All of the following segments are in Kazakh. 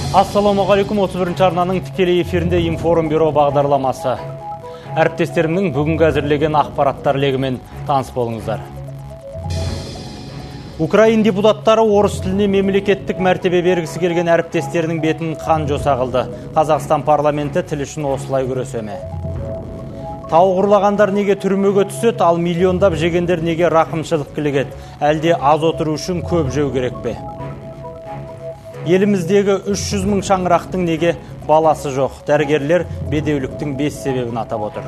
Ассалаумағалейкум, 31-ші арнаның тікелей эфирінде Информ бюро бағдарламасы. Әріптестерімнің бүгінгі әзірлеген ақпараттар легімен таныс болыңыздар. Украин депутаттары орыс тіліне мемлекеттік мәртебе бергісі келген әріптестерінің бетін қан жоса қылды. Қазақстан парламенті тіл үшін осылай күресеме. Тауық ұрлағандар неге түрмеге түсет, ал миллиондап жегендер неге рақымшылық кілігет? Әлде аз отыру үшін көп жеу керек пе? Еліміздегі 300 мың шаңырақтың неге баласы жоқ? Дәрігерлер бедеуліктің 5 себебін атап отыр.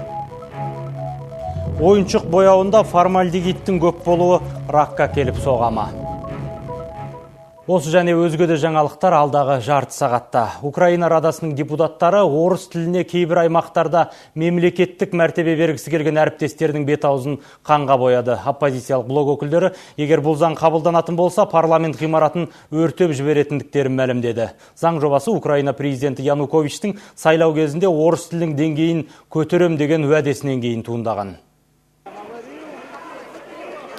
Ойыншық бояуында формальдегидтің көп болуы ракқа келіп соғама. Осы және өзге де жаңалықтар алдағы жарты сағатта. Украина Радасының депутаттары орыс тіліне кейбір аймақтарда мемлекеттік мәртебе бергісі келген әріптестердің бет-аузын қанға бояды. Оппозициялық блок өкілдері, егер бұл заң қабылданатын болса, парламент ғимаратын өртеп жіберетіндіктерін мәлімдеді. Заң жобасы Украина президенті Януковичтің сайлау кезінде орыс тілінің деңгейін көтерем деген уәдесінен кейін туындаған.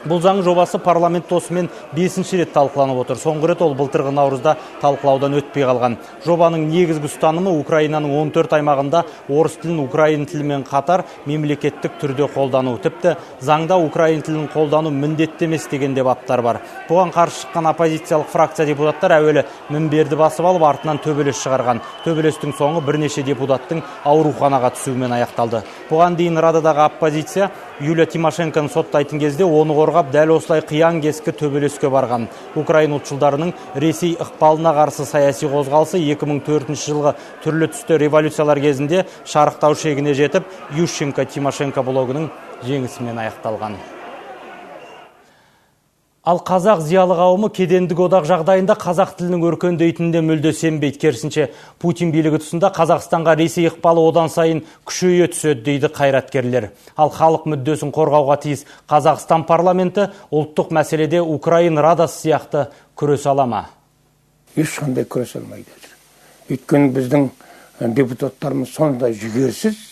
Бұл заң жобасы парламент осымен 5-ші рет талқыланып отыр. Соңғы рет ол былтырғы наурызда талқылаудан өтпей қалған. Жобаның негізгі ұстанымы Украинаның 14 аймағында орыс тілін украин тілімен қатар мемлекеттік түрде қолдану. Тіпті заңда украин тілін қолдану міндетті емес деген де баптар бар. Бұған қарсы шыққан оппозициялық фракция депутаттар әуелі мінберді басып алып, артынан төбелес шығарған. Төбелестің соңы бірнеше депутаттың ауруханаға түсуімен аяқталды. Бұған дейін Рададағы оппозиция Юлия Тимошенконы соттайтын кезде оны қорғап дәл осылай қиян кескі төбелеске барған. Украин ұлтшылдарының Ресей ықпалына қарсы саяси қозғалысы 2004 жылғы түрлі түсті революциялар кезінде шарықтау шегіне жетіп, Ющенко-Тимошенко блогының жеңісімен аяқталған. Ал қазақ зиялы қауымы кедендік одақ жағдайында қазақ тілінің өркендейтінінде мүлде сенбейді. Керісінше Путин билігі тұсында Қазақстанға Ресей ықпалы одан сайын күшейе түседі дейді қайраткерлер. Ал халық мүддесін қорғауға тиіс Қазақстан парламенті ұлттық мәселеде Украин Радасы сияқты күрес ала ма? Ешқандай күрес алмайды. Өйткені біздің депутаттарымыз сондай жігерсіз,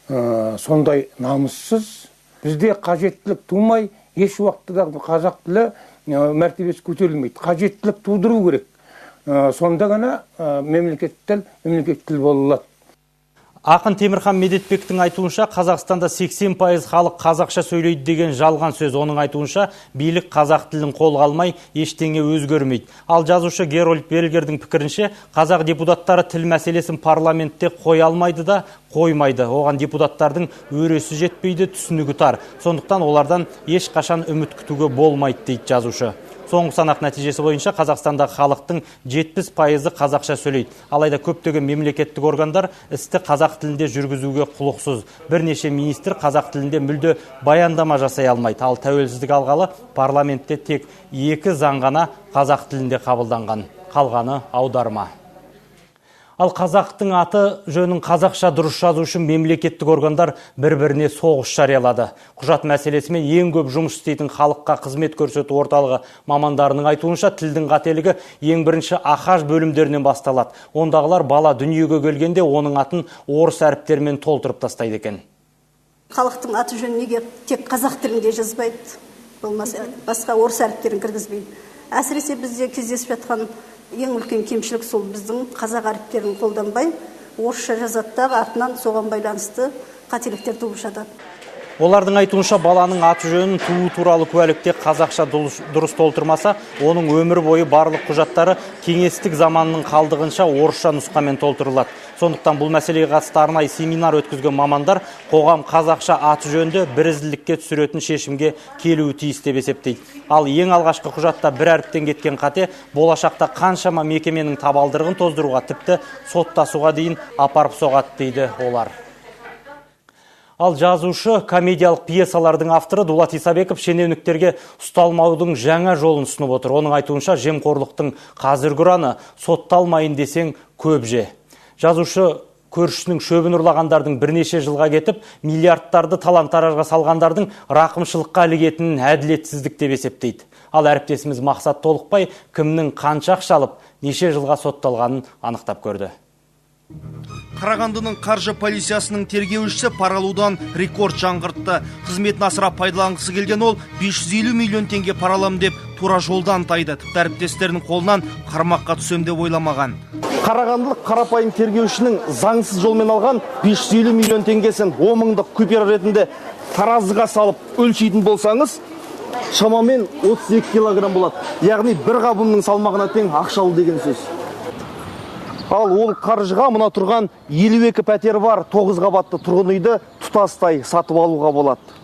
сондай намыссыз, бізде қажеттілік тумай, еш уақытта қазақ тілі мәртебесі көтерілмейді. Қажеттілік тудыру керек. Сонда ғана мемлекет тіл бола алады. Ақын Темірхан Медетбектің айтуынша, Қазақстанда 80% халық қазақша сөйлейді деген жалған сөз. Оның айтуынша, билік қазақ тілін қолға алмай, ештеңе өзгермейді. Ал жазушы Герольд Бельгердің пікірінше, қазақ депутаттары тіл мәселесін парламентте қоя алмайды да қоймайды. Оған депутаттардың өресі жетпейді, түсінігі тар. Сондықтан олардан ешқашан үміт күтуге болмайды дейді жазушы. Соңғы санақ нәтижесі бойынша Қазақстандағы халықтың 70% қазақша сөйлейді. Алайда көптеген мемлекеттік органдар істі қазақ тілінде жүргізуге құлықсыз. Бірнеше министр қазақ тілінде мүлде баяндама жасай алмайды. Ал тәуелсіздік алғалы парламентте тек 2 заң ғана қазақ тілінде қабылданған. Қалғаны аударма. Ал қазақтың аты жөнін қазақша дұрыс жазу үшін мемлекеттік органдар бір-біріне соғыс жариялады. Құжат мәселесімен ең көп жұмыс істейтін халыққа қызмет көрсету орталығы мамандарының айтуынша, тілдің қателігі ең бірінші АХАЖ бөлімдерінен басталады. Ондағылар бала дүниеге келгенде оның атын орыс әріптермен толтырып тастайды екен. Халықтың аты жөнін неге тек қазақ тілінде жазбайды, болмаса басқа орыс әріптерін кіргізбейді. Әсіресе бізде кездесіп жатқан ең үлкен кемшілік сол біздің қазақ әріптерін қолданбай, орысша жазаттағы артынан соған байланысты қателіктер туып жатады. Олардың айтуынша, баланың аты жөнін туу туралы куәлікте қазақша дұрыс толтырмаса, оның өмір бойы барлық құжаттары кеңестік заманның қалдығынша орысша нұсқамен толтырылады. Сондықтан бұл мәселеге қатысты арнайы семинар өткізген мамандар қоғам қазақша аты жөнді бірізділікке түсіретін шешімге келуі тиіс деп есептейді. Ал ең алғашқы құжатта бір әріптен кеткен қате болашақта қаншама мекеменің табалдырығын тоздыруға, тіпті соттасуға дейін апарып соғады дейді олар. Ал жазушы, комедиялық пьесалардың авторы Дулат Исабеков шенеуніктерге ұсталмаудың жаңа жолын ұсынып отыр. Оның айтуынша, жемқорлықтың қазіргі ұраны сотталмайын десең көп же. Жазушы көршісінің шөбін ұрлағандардың бірнеше жылға кетіп, миллиардтарды талан-таражға салғандардың рақымшылыққа ілігетінін әділетсіздік деп есептейді. Ал әріптесіміз Мақсат Толықбай кімнің қанша ақша алып, неше жылға сотталғанын анықтап көрді. Қарағандының қаржы полициясының тергеушісі пара алудан рекорд жаңғыртты. Қызметін асыра пайдаланғысы келген ол 550 миллион теңге паралам деп тура жолдан тайды. Тіпті әріптестерінің қолынан қармаққа түсем деп ойламаған. Қарағандылық қарапайым тергеушінің заңсыз жолмен алған 550 миллион теңгесін 10 мыңдық купюра ретінде таразыға салып өлшейтін болсаңыз, шамамен 32 килограмм болады. Яғни бір қабынның салмағына тең ақша алу деген сөз. Ал ол қаржыға мына тұрған 52 пәтер бар 9 қабатты тұрғын үйді тұтастай сатып алуға болады.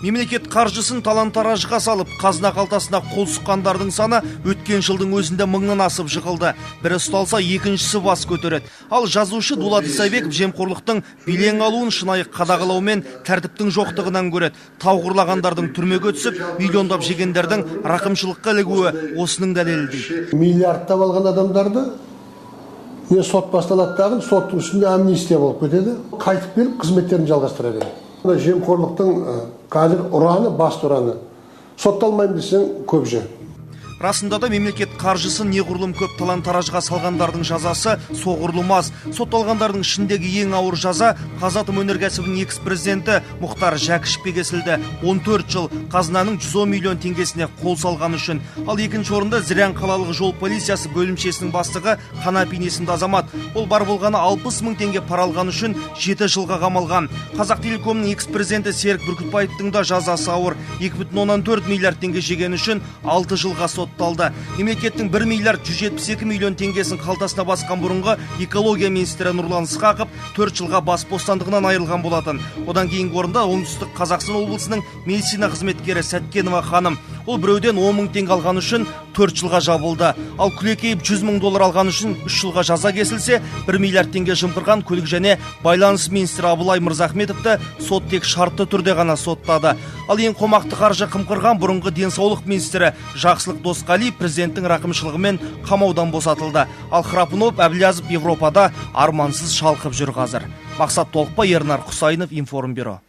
Мемлекет қаржысын талан-таражға салып, қазына қалтасына қол сұққандардың саны өткен жылдың өзінде 1000-нан асып жығылды. Бірі ұсталса, екіншісі бас көтереді. Ал жазушы Дулат Исабеков жемқорлықтың белең алуын шынайы қадағалау мен тәртіптің жоқтығынан көреді. Тауғырлағандардың түрмеге түсіп, миллиондап жегендердің рақымшылыққа ілігуі осының дәлелі дейді. Миллиардтап алған адамдарды не сот басталады, соттың үстінде амнистия болып кетеді. Қайтып келіп қызметтерін жалғастыра береді. Жемқорлықтың қазір ұраны, басты ұраны. Сотталмайым десең көп же. Расында да мемлекет қаржысын неғұрлым көп талан-таражға салғандардың жазасы соғұрлым аз. Сотталғандардың ішіндегі ең ауыр жаза Қазатом өнеркәсібінің экс-президенті Мұхтар Жәкішевке кесілді. 14 жыл қазынаның 110 миллион теңгесіне қол салған үшін. Ал екінші орында Зырян қалалық жол полициясы бөлімшесінің бастығы Қанапин есімді азамат. Ол бар болғаны 60 мың теңге пара алған үшін 7 жылға қамалған. Қазақтелекомның экс-президенті Серік Бүркітбаевтың да жазасы ауыр. 2,4 миллиард теңге жеген үшін 6 жылға сотталды. Мемлекеттің 1 миллиард 172 миллион теңгесін қалтасына басқан бұрынғы экология министрі Нұрлан Ысқақов 4 жылға бас бостандығынан айырылған болатын. Одан кейінгі орында оңтүстік Қазақстан облысының медицина қызметкері Сәткенова ханым. Ол біреуден 10 мың теңге алған үшін 4 жылға жабылды. Ал Күлекеев 100 мың доллар алған үшін 3 жылға жаза кесілсе, 1 миллиард теңге жымқырған көлік және байланыс министрі Абылай Мырзахметовті сот тек шартты түрде ғана соттады. Ал ең қомақты қаржы қымқырған бұрынғы денсаулық министрі Жақсылық Досқали президенттің рақымшылығымен қамаудан босатылды. Ал Храпунов Әбілязов Европада армансыз шалқып жүр қазір. Мақсат Толықбай, Ернар Құсайынов, Информбюро.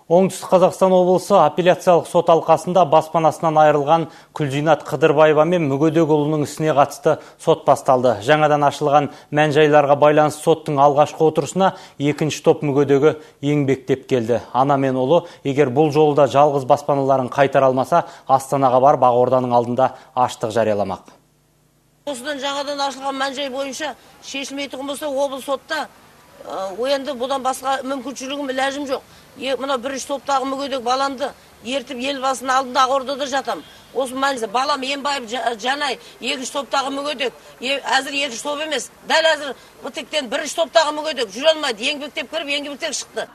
Оңтүстік Қазақстан облысы апелляциялық сот алқасында баспанасынан айырылған Күлжинат Қыдырбаева мен мүгедек ұлының ісіне қатысты сот басталды. Жаңадан ашылған мән-жайларға байланысты соттың алғашқы отырысына екінші топ мүгедегі еңбектеп келді. Ана мен ұлы егер бұл жолда жалғыз баспаналарын қайтара алмаса, Астанаға барып Ақорданың алдында аштық жарияламақ. Осыдан жаңадан ашылған мән-жай бойынша шешілмейтін болса, облыс сотта енді бұдан басқа мүмкіншілігім ләжім жоқ. Мына бірінші топтағы мүгедек баламды ертіп ел басының алдында Ақордада жатам. Осы мәнісі балам Ембаев Жанай екінші топтағы мүгедек. Әзір екінші топ емес. Дәл әзір бұтектен бірінші топтағы мүгедек жүре алмайды. Еңбектеп кіріп, еңбектеп шықты.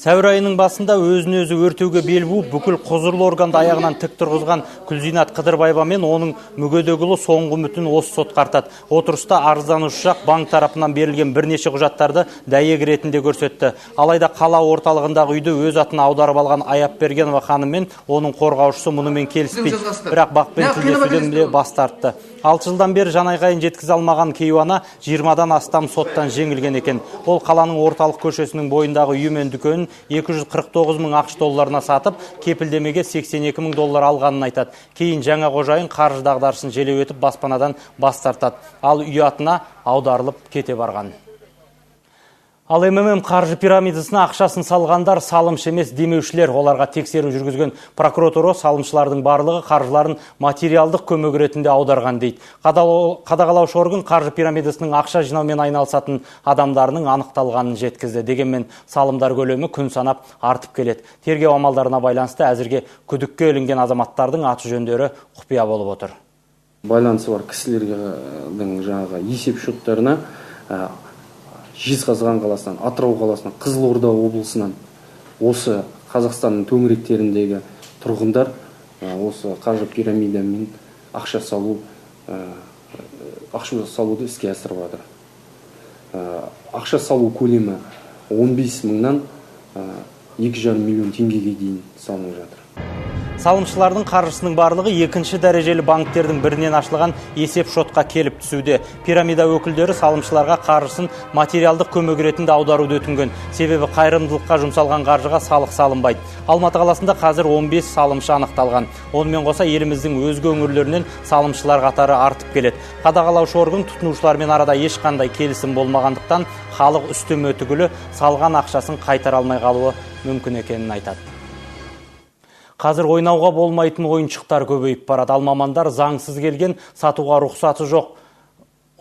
Сәуір айының басында өзін-өзі өртеуге бел буып, бүкіл құзырлы органды аяғынан тік тұрғызған Күлзинат Қыдырбаева мен оның мүгедек ұлы соңғы үмітін осы сотқа артады. Отырыста арызданушы жақ банк тарапынан берілген бірнеше құжаттарды дәйек ретінде көрсетті. Алайда қала орталығындағы үйді өз атына аударып алған Аяпбергенова ханым мен оның қорғаушысы мұнымен келіспейді. Бірақ бақпен тілдесуден де бас тартты. 6 жылдан бері жанайқайын жеткізе алмаған Кейуана 20-дан астам соттан жеңілген екен. Ол қаланың орталық көшесінің бойындағы үй мен дүкенін 249 мың ақш долларына сатып, кепілдемеге 82 мың доллар алғанын айтады. Кейін жаңа қожайын қаржы дағдарысын желеу етіп баспанадан бас тартады. Ал үй атына аударылып кете барған. Ал МММ қаржы пирамидасына ақшасын салғандар салымшы емес демеушілер. Оларға тексеру жүргізген прокуратура салымшылардың барлығы қаржыларын материалдық көмек ретінде аударған дейді. Қадағалаушы орган қаржы пирамидасының ақша жинаумен айналысатын адамдарының анықталғанын жеткізді. Дегенмен салымдар көлемі күн санап артып келеді. Тергеу амалдарына байланысты әзірге күдікке ілінген азаматтардың аты жөндері құпия болып отыр. Байланысы бар кісілердің жаңағы есеп шоттарына Жезқазған қаласынан, Атырау қаласынан, Қызылорда облысынан осы Қазақстанның төңіректеріндегі тұрғындар осы қаржы пирамидамен ақша салуды іске асырып жатыр. Ақша салу көлемі 15 мыңнан 2,5 миллион теңгеге дейін салынып жатыр. Салымшылардың қаржысының барлығы екінші дәрежелі банктердің бірінен ашылған есеп шотқа келіп түсуде. Пирамида өкілдері салымшыларға қаржысын материалдық көмек ретінде аударуды өтінген. Себебі қайырымдылыққа жұмсалған қаржыға салық салынбайды. Алматы қаласында қазір 15 салымшы анықталған. Онымен қоса еліміздің өзге өңірлерінен салымшылар қатары артып келеді. Қадағалаушы орган тұтынушылармен арада ешқандай келісім болмағандықтан халық үстеме түгілі салған ақшасын қайтара алмай қалуы мүмкін екенін айтады. Қазір ойнауға болмайтын ойыншықтар көбейіп барады. Ал мамандар заңсыз келген, сатуға рұқсаты жоқ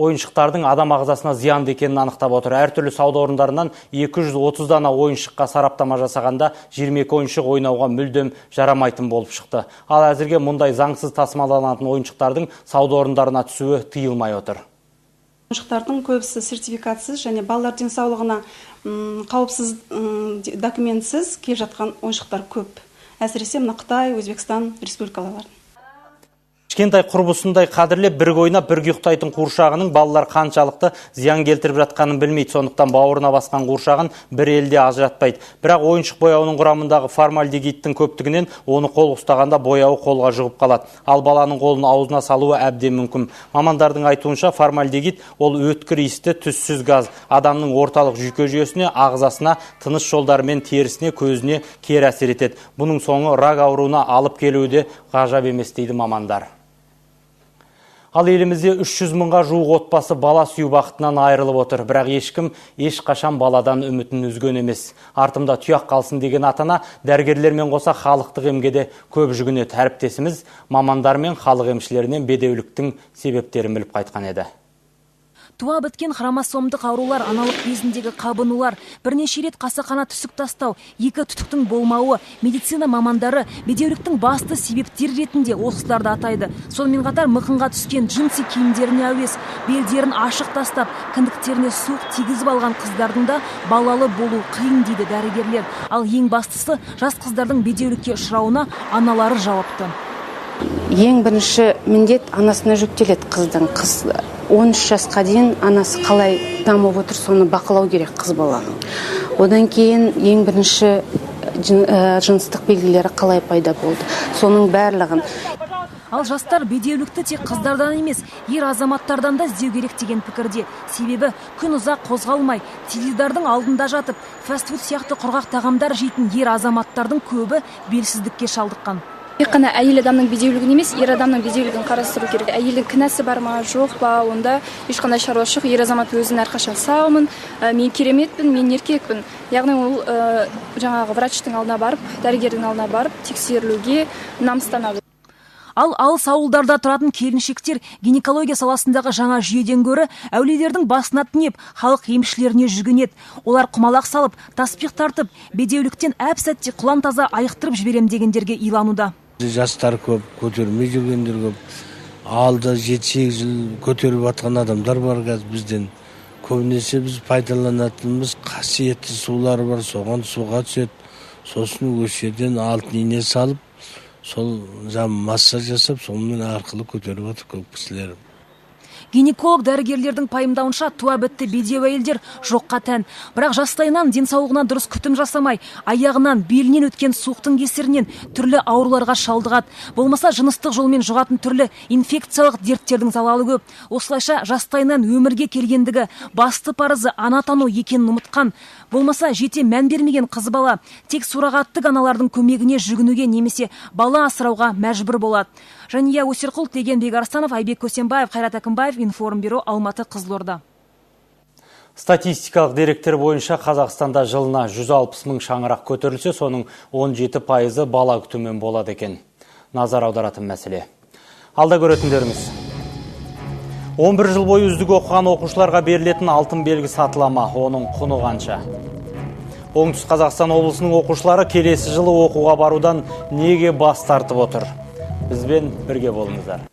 ойыншықтардың адам ағзасына зиянды екенін анықтап отыр. Әртүрлі сауда орындарынан 230 дана ойыншыққа сараптама жасағанда 22 ойыншық ойнауға мүлдем жарамайтын болып шықты. Ал әзірге мұндай заңсыз тасымалданатын ойыншықтардың сауда орындарына түсуі тыйылмай отыр. Ойыншықтардың көбісі сертификатсыз және балалар денсаулығына қауіпсіз документсіз келе жатқан ойыншықтар көп. Әсіресе мына Қытай, Өзбекстан республикалары. Кішкентай құрбысындай қадірлеп бірге ойнап бірге ұйықтайтын қуыршағының балалар қаншалықты зиян келтіріп жатқанын білмейді. Сондықтан бауырына басқан қуыршағын бір елде ажыратпайды. Бірақ ойыншық бояуының құрамындағы формальдегидтің көптігінен оны қол ұстағанда бояуы қолға жұғып қалады. Ал баланың қолын аузына салуы әбден мүмкін. Мамандардың айтуынша формальдегид ол өткір иісті түссіз газ. Адамның орталық жүйке жүйесіне, ағзасына, тыныс жолдары мен терісіне, көзіне кері әсер етеді. Бұның соңы рак ауруына алып келуі де ғажап емес дейді мамандар. Ал елімізде 300 мыңға жуық отбасы бала сүю бақытынан айырылып отыр. Бірақ ешкім ешқашан баладан үмітін үзген емес. Артымда тұяқ қалсын деген атана дәрігерлермен қоса халықтық емге де көп жүгінеді. Әріптесіміз мамандар мен халық емшілерінен бедеуліктің себептерін біліп қайтқан еді. Туа біткен хромосомдық аурулар, аналық безіндегі қабынулар, бірнеше рет қасақана түсік тастау, екі түтіктің болмауы, медицина мамандары бедеуліктің басты себептер ретінде осыларды атайды. Сонымен қатар мықынға түскен джинсы киімдеріне әуес, белдерін ашық тастап, кіндіктеріне суық тигізіп алған қыздардың да балалы болу қиын дейді дәрігерлер. Ал ең бастысы жас қыздардың бедеулікке ұшырауына аналары жауапты. Ең бірінші міндет анасына жүктеледі қыздың. Қыз 13 жасқа дейін анасы қалай дамып отыр, соны бақылау керек қыз баланың. Одан кейін ең бірінші жыныстық белгілері қалай пайда болды. Соның барлығын. Ал жастар бедеулікті тек қыздардан емес, ер азаматтардан да іздеу керек деген пікірде. Себебі күн ұзақ қозғалмай, теледидардың алдында жатып, фастфуд сияқты құрғақ тағамдар жейтін ер азаматтардың көбі белсіздікке шалдыққан. Тек қана әйел адамның бедеулігін емес, ер адамның бедеулігін қарастыру керек. Әйелдің кінәсі бар ма, жоқ па, онда ешқандай шаруашылық. Ер азамат өзін әрқашан саумын, мен кереметпін, мен еркекпін. Яғни ол жаңағы врачтың алдына барып, дәрігердің алдына барып тексерілуге намыстанады. Ал алыс ауылдарда тұратын келіншектер гинекология саласындағы жаңа жүйеден гөрі әулиелердің басына түнеп, халық емшілеріне жүгінеді. Олар құмалақ салып, таспиқ тартып, бедеуліктен әп-сәтте құлан таза айықтырып жіберем дегендерге илануда. Жастар көп, көтермей жүргендер көп. Алда 7-8 жыл көтеріп атқан адамдар бар қазір бізден. Көбінесе біз пайдаланатынымыз қасиетті сулар бар, соған суға түседі. Сосын өшеден алтын ине салып, сол массаж жасап, сонымен арқылы көтеріп отыр көп кісілер. Гинеколог дәрігерлердің пайымдауынша туа бітті бедеу әйелдер жоққа тән. Бірақ жастайынан денсаулығына дұрыс күтім жасамай, аяғынан, белінен өткен суықтың кесірінен түрлі ауруларға шалдығады. Болмаса жыныстық жолмен жұғатын түрлі инфекциялық дерттердің залалы көп. Осылайша жастайынан өмірге келгендігі басты парызы ана тану екенін ұмытқан. Болмаса жете мән бермеген қыз бала тек сурағаттық аналардың көмегіне жүгінуге немесе бала асырауға мәжбүр болады. Жания Өсерқұл, Тегенбек Арстанов, Айбек Көсенбаев, Қайрат Әкімбаев, Информбюро, Алматы, Қызылорда. Статистикалық деректер бойынша Қазақстанда жылына 160 мың шаңырақ көтерілсе, соның 17% бала күтумен болады екен. Назар аударатын мәселе. Алда көретіндеріңіз. 11 жыл бойы үздік оқыған оқушыларға берілетін алтын белгі сатылама, оның құны қанша? Оңтүстік Қазақстан облысының оқушылары келесі жылы оқуға барудан неге бас тартып отыр? Бізбен бірге болыңыздар.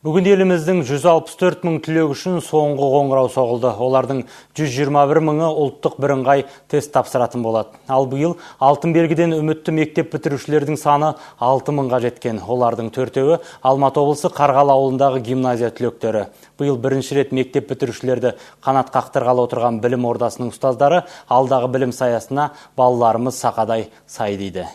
Бүгін еліміздің 164 мың түлек үшін соңғы қоңырау соғылды. Олардың 121 мыңы ұлттық бірыңғай тест тапсыратын болады. Ал биыл алтын белгіден үмітті мектеп бітірушілердің саны 6 мыңға жеткен. Олардың 4-еуі Алматы облысы Қарғалы ауылындағы гимназия түлектері. Биыл бірінші рет мектеп бітірушілерді қанат қақтырғалы отырған білім ордасының ұстаздары алдағы білім саясына балаларымыз сақадай сай дейді.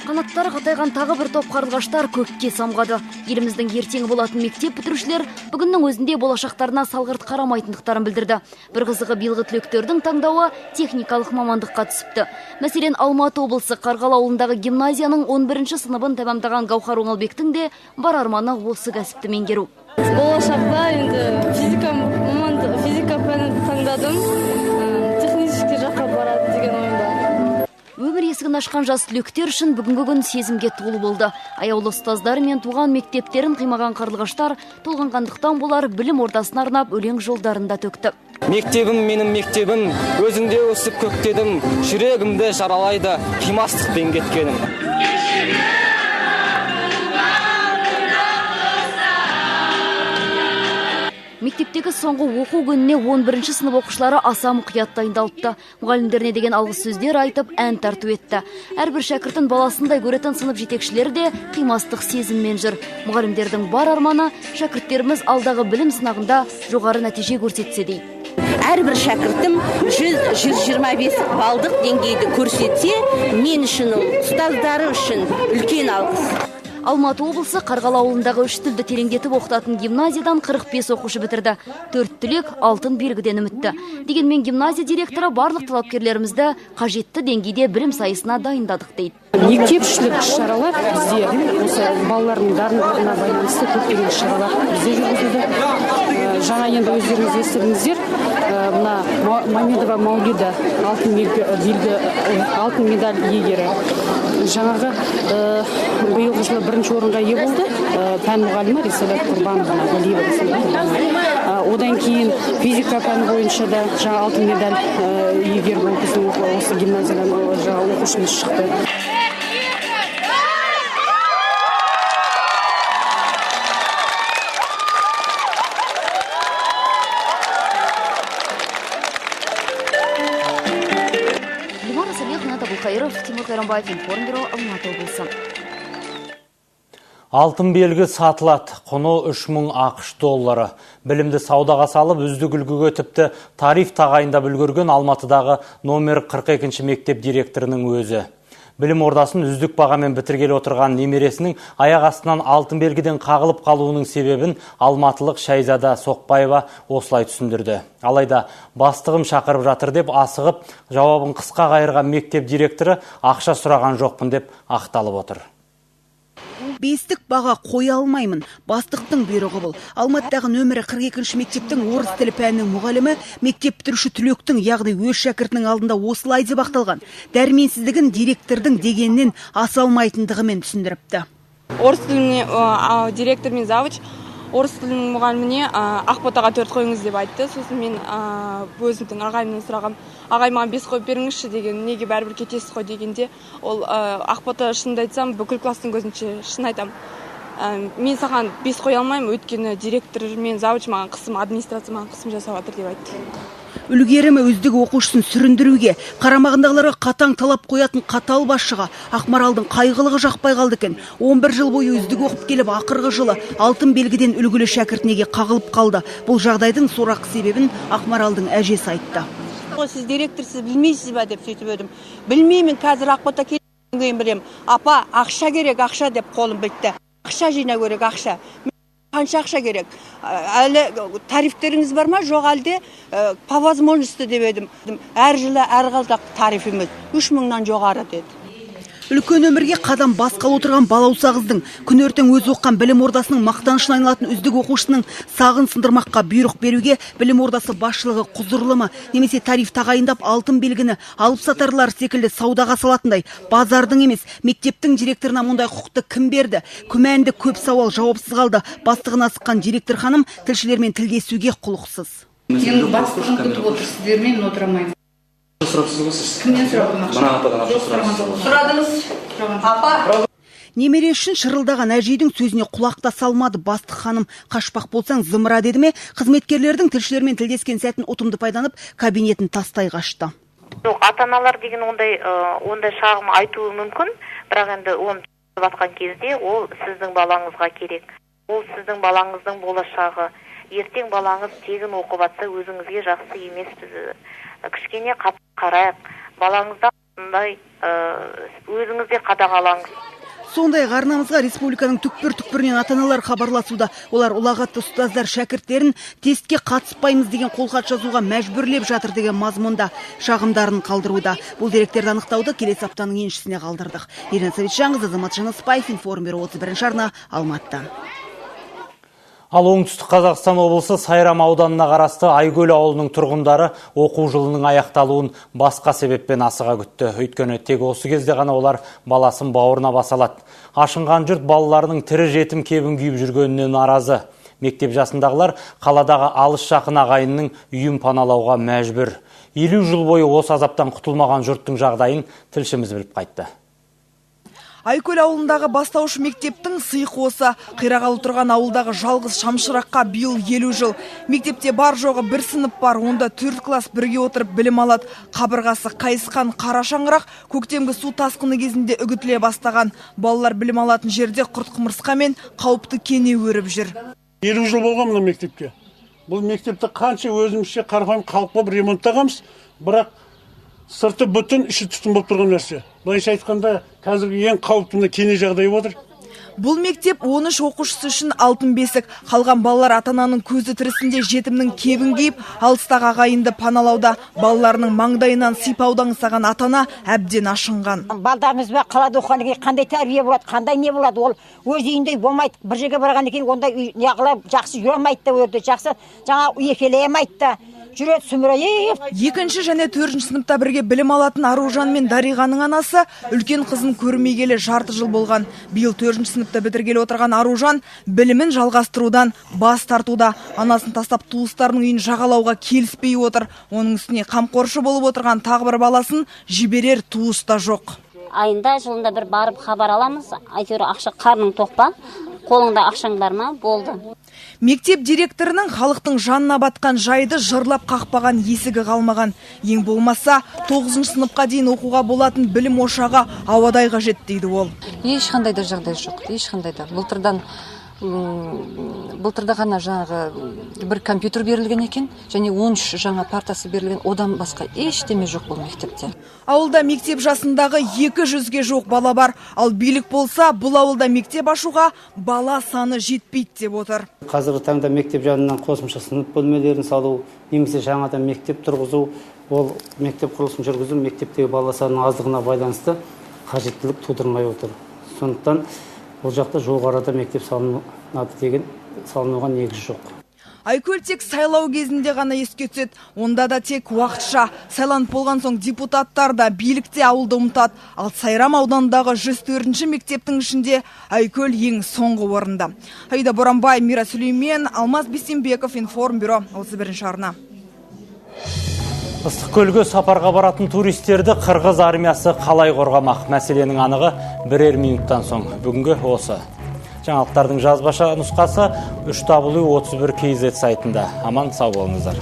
Қанаттары қатайған тағы бір топ қарлығаштар көкке самғады. Еліміздің ертеңі болатын мектеп бітірушілер бүгіннің өзінде болашақтарына салғырт қарамайтындықтарын білдірді. Bir қызығы биылғы түлектердің таңдауы техникалық мамандыққа түсіпті. Мәселен, Алматы облысы Қарғалы ауылындағы гимназияның 11-ші сыныбын тәмамдаған Гаухар Оңалбектің де бар арманы осы кәсіпті меңгеру. Болашақта енді физика пәнін таңдадым. Технический жаққа барады деген есігін ашқан жас түлектер үшін бүгінгі күн сезімге толы болды. Аяулы ұстаздары мен туған мектептерін қимаған қарлығаштар толғанғандықтан болар білім ордасына арнап өлең жолдарында төкті. Мектебім менің мектебім, өзіңде өсіп көктедім, жүрегімді жаралайды қимастықпен кеткенім. Мектептегі соңғы оқу күніне 11-ші сынып оқушылары аса мұқият дайындалыпты. Мұғалімдеріне деген алғыс сөздер айтып, ән тарту етті. Әрбір шәкірттің баласындай көретін сынып жетекшілері де қимастық сезіммен жүр. Мұғалімдердің бар арманы шәкірттеріміз алдағы білім сынағында жоғары нәтиже көрсетсе дейді. Әрбір шәкіртім 100-125 балдық деңгейді көрсетсе, мен үшін, ұстаздары үшін үлкен алғыс. Алматы облысы Қарғалы ауылындағы 3 тілді тереңдетіп оқытатын гимназиядан 45 оқушы бітірді. 4 түлек алтын белгіден үмітті. Дегенмен гимназия директоры барлық талапкерлерімізді қажетті деңгейде білім сайысына дайындадық дейді. Мектепшілік шаралар бізде осы балалардың дарындылығына байланысты көптеген шаралар бізде жүргізілді. Жаңа енді өздеріңіз естідіңіздер, мына Мамедова Маулида алтын медаль иегері. Жаңағы биылғы жылы бірінші орынға ие болды. Пән мұғалімі Рисалат Құрбанова. Одан кейін физика пәні бойынша да жаңа алтын медаль иегері болып біздің осы гимназиядан оқушымыз шықты. Тимур Қайрамбаев, информбюро, Алматы облысы. Алтын белгі сатылады, құны 3000 ақш доллары. Білімді саудаға салып, үздік үлгіге тіпті тариф тағайындап үлгерген Алматыдағы номер 42-ші мектеп директорының өзі. Білім ордасын үздік бағамен бітіргелі отырған немересінің аяқ астынан алтын белгіден қағылып қалуының себебін алматылық Шайзада Соқбаева осылай түсіндірді. Алайда бастығым шақырып жатыр деп асығып, жауабын қысқа қайырған мектеп директоры ақша сұраған жоқпын деп ақталып отыр. Бестік баға қоя алмаймын. Бастықтың бұйрығы бұл. Алматыдағы нөмірі 42-ші мектептің орыс тілі пәнінің мұғалімі мектеп бітіруші түлектің, яғни өз шәкіртінің алдында осылай деп ақталған. Дәрменсіздігін директордың дегеннен аса алмайтындығымен түсіндіріпті. Орыс тіліне директор мен завуч орыс тілінің мұғаліміне ақботаға 4 қойыңыз деп айтты. Сосын мен өзімдің ағайымнан сұрағам, ағай маған 5 қойып беріңізші деген, неге бәрібір кетесіз қой дегенде, ол ақбота шынымды айтсам, бүкіл класстың көзінше шын айтам. Мен саған 5 қоя алмаймын, өйткені директор мен завуч маған қысым, администрация маған қысым жасап жатыр деп айтты. Үлгерімі үздік оқушысын сүріндіруге, қарамағындағыларға қатаң талап қоятын қатал басшыға Ақмаралдың қайғылығы жақпай қалды екен. 11 жыл бойы үздік оқып келіп, ақырғы жылы алтын белгіден үлгілі шәкіртінеге қағылып қалды. Бұл жағдайдың сорақы себебін Ақмаралдың әжесі айтты. Сіз директорсыз білмейсіз ба деп сөйтіп едім. Білмеймін, қазір Ақбота келгеннен білем. Апа, ақша керек, ақша деп қолым бітті. Ақша жинау керек, ақша. Қанша ақша керек? Әлі тарифтеріңіз бар ма? Жоқ әлде по возможности деп едім. Әр жылы әр қалдақ тарифіміз 3000-нан жоғары деді. Үлкен өмірге қадам басқалы отырған балауса қыздың күн ертең өз оққан білім ордасының мақтанышына айналатын үздік оқушысының сағын сындырмаққа бұйрық беруге білім ордасы басшылығы құзырлы ма, немесе тариф тағайындап алтын белгіні алып сатарлар секілді саудаға салатындай базардың емес, мектептің директорына мұндай құқықты кім берді? Күмәнді көп сауал жауапсыз қалды. Бастығына асыққан директор ханым тілшілермен тілдесуге құлықсыз. Енді бастығын күтіп отырсыздармен отырмаймын. Кімнен Сұрадыңыз? Апа. Немере үшін шырылдаған әжейдің сөзіне құлақта салмады. Бастық ханым, қашпақ болсаң зымыра деді ме, қызметкерлердің тілшілермен тілдескен сәтін ұтымды пайданып, кабинетін тастай қашты. Ата-аналар деген ондай шағым айтуы мүмкін, бірақ енді оны батқан кезде ол сіздің балаңызға керек. Ол сіздің балаңыздың болашағы. Ертең балаңыз тегін оқып жатса өзіңізге жақсы емес. Кішкене қарайық, балаңызда өзіңізде қадағалаңыз. Сондай арнамызға республиканың түкпір-түкпірінен ата-аналар хабарласуда. Олар ұлағатты ұстаздар шәкірттерін тестке қатыспаймыз деген қолхат жазуға мәжбүрлеп жатыр деген мазмұнда шағымдарын қалдыруда. Бұл деректерді анықтауды келесі аптаның еншісіне қалдырдық. Ирина Савитжанқызы, Азамат Жаныспаев, информбюро 31-ші арна, Алматы. Ал оңтүстік Қазақстан облысы Сайрам ауданына қарасты Айкөл ауылының тұрғындары оқу жылының аяқталуын басқа себеппен асыға күтті. Өйткені тек осы кезде ғана олар баласын бауырына баса алады. Ашынған жұрт балаларының тірі жетім кебін күйіп жүргеніне наразы. Мектеп жасындағылар қаладағы алыс жақын ағайынның үйін паналауға мәжбүр. 50 жыл бойы осы азаптан құтылмаған жұрттың жағдайын тілшіміз біліп қайтты. Айкөл ауылындағы бастауыш мектептің сыйқы осы. Қирағалы тұрған ауылдағы жалғыз шамшыраққа биыл 50 жыл. Мектепте бар жоғы бір сынып бар, онда 4 класс бірге отырып білім алады. Қабырғасы қайысқан қара шаңырақ көктемгі су тасқыны кезінде үгітіле бастаған. Балалар білім алатын жерде құрт-құмырсқа мен қауіпті кене өріп жүр. 50 жыл болған мына мектепке. Бұл мектепті қанша өзімізше қарапайым қалыпқа ремонттағанбыз, бірақ сырты бүтін, іші түтін болып тұрған нәрсе. Былайша айтқанда, қазіргі ең қауіпті кене жағдайы отыр. Бұл мектеп 13 оқушысы үшін алтын бесік. Қалған балалар ата-ананың көзі тірісінде жетімнің кебін киіп, алыстағы ағайынды паналауда. Балаларының маңдайынан сипаудан аңсаған ата-ана әбден ашынған. Балдарымыз ба қалада оқығаннан кейін қандай тәрбие болады, қандай не болады, ол өз үйінде болмайды. Бір жерге барғаннан кейін ондай неғылап жақсы жүре алмайды да, өрді жақсы жаңа екелей алмайды да. Жүрет сүмірейіп. 2 және 4 сыныпта бірге білім алатын Аружан мен Дариғаның анасы үлкен қызын көрмегелі жарты жыл болған. Биыл 4 сыныпта бітіргелі отырған Аружан білімін жалғастырудан бас тартуда. Анасын тастап туыстарының үйін жағалауға келіспей отыр. Оның үстіне қамқоршы болып отырған тағы бір баласын жіберер туыс та жоқ. Айында жылында бір барып хабар аламыз. Әйтеуір ақша қарның тоқ па? Қолыңда ақшаңдар ма? Болды. Мектеп директорының халықтың жанына батқан жайды жырлап қақпаған есігі қалмаған. Ең болмаса 9 сыныпқа дейін оқуға болатын білім ошағы ауадай қажет дейді ол. Ешқандай да жағдай жоқ. Ешқандай да. Былтырда ғана жаңағы бір компьютер берілген екен, және 13 жаңа партасы берілген, одан басқа ештеме жоқ бұл мектепте. Ауылда мектеп жасындағы 200-ге жоқ бала бар, ал билік болса бұл ауылда мектеп ашуға бала саны жетпейді деп отыр. Қазіргі таңда мектеп жанынан қосымша сынып бөлмелерін салу, немесе жаңадан мектеп тұрғызу, ол мектеп құрылысын жүргізу мектептегі бала санының аздығына байланысты қажеттілік тудырмай отыр. Сондықтан бұл жақта жоғарыда мектеп салынады деген салынуға негіз жоқ. Айкөл тек сайлау кезінде ғана еске түседі. Онда да тек уақытша. Сайланып болған соң депутаттар да билікте ауылды ұмытады. Ал Сайрам ауданындағы 104-ші мектептің ішінде Айкөл ең соңғы орында. Аида Боранбай, Мира Сүлеймен, Алмаз Бейсенбеков, Информбюро, 31-ші арна. Ыстықкөлге сапарға баратын туристерді қырғыз армиясы қалай қорғамақ? Мәселенің анығы бірер минуттан соң. Бүгінгі осы. Жаңалықтардың жазбаша нұсқасы 3W31 KZ сайтында. Аман сау болыңыздар.